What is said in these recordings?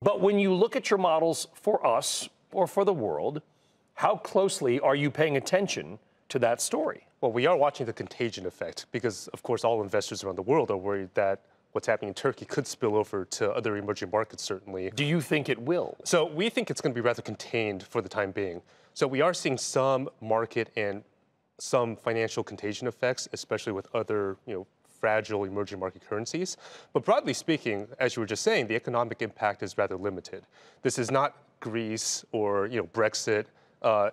But when you look at your models for us or for the world, how closely are you paying attention to that story? Well, we are watching the contagion effect because, of course, all investors around the world are worried that what's happening in Turkey could spill over to other emerging markets, certainly. Do you think it will? So we think it's going to be rather contained for the time being. So we are seeing some market and some financial contagion effects, especially with other, fragile emerging market currencies. But broadly speaking, as you were just saying, the economic impact is rather limited. This is not Greece or, Brexit.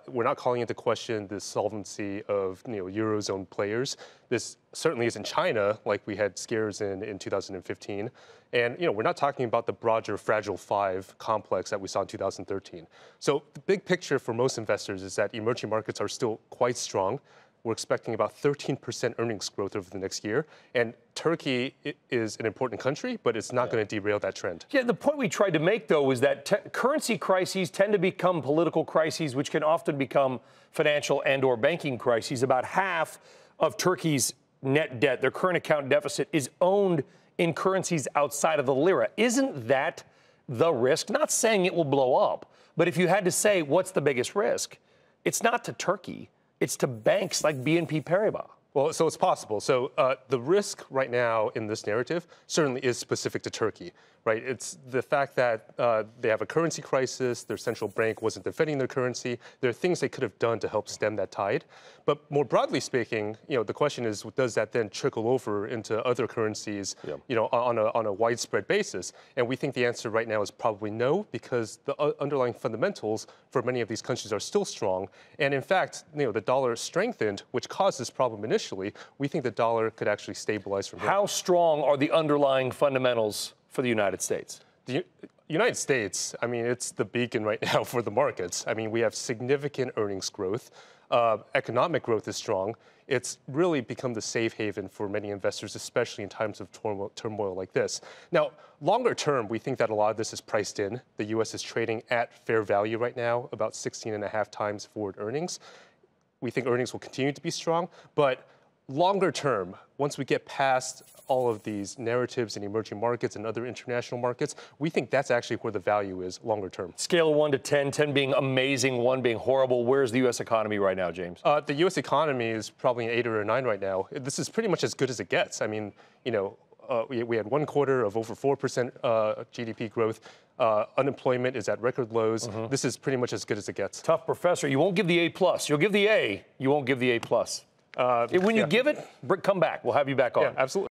We're not calling into question the solvency of Eurozone players. This certainly isn't China, like we had scares in 2015. And we're not talking about the broader Fragile Five complex that we saw in 2013. So the big picture for most investors is that emerging markets are still quite strong. We're expecting about 13% earnings growth over the next year. And Turkey is an important country, but it's not going to derail that trend. Yeah, the point we tried to make, though, is that currency crises tend to become political crises, which can often become financial and or banking crises. About half of Turkey's net debt, their current account deficit, is owned in currencies outside of the lira. Isn't that the risk? Not saying it will blow up, but if you had to say what's the biggest risk, it's not to Turkey. It's to banks like BNP Paribas. Well, so it's possible. So the risk right now in this narrative certainly is specific to Turkey, right? It's the fact that they have a currency crisis, their central bank wasn't defending their currency. There are things they could have done to help stem that tide. But more broadly speaking, the question is, does that then trickle over into other currencies, on a widespread basis? And we think the answer right now is probably no, because the underlying fundamentals for many of these countries are still strong. And in fact, the dollar strengthened, which caused this problem initially. We think the dollar could actually stabilize from here. How strong are the underlying fundamentals for the United States? The United States, it's the beacon right now for the markets. We have significant earnings growth. Economic growth is strong. It's really become the safe haven for many investors, especially in times of turmoil like this. Now, longer term, we think that a lot of this is priced in. The U.S. is trading at fair value right now, about 16.5 times forward earnings. We think earnings will continue to be strong, but longer term, once we get past all of these narratives in emerging markets and other international markets, we think that's actually where the value is longer term. Scale of 1 to 10, 10 being amazing, 1 being horrible. Where's the U.S. economy right now, James? The U.S. economy is probably an 8 or a 9 right now. This is pretty much as good as it gets. We had 1 quarter of over 4% GDP growth. Unemployment is at record lows. This is pretty much as good as it gets. Tough professor. You won't give the A+. You'll give the A. You won't give the A+. When you give it, come back. We'll have you back on. Yeah, absolutely.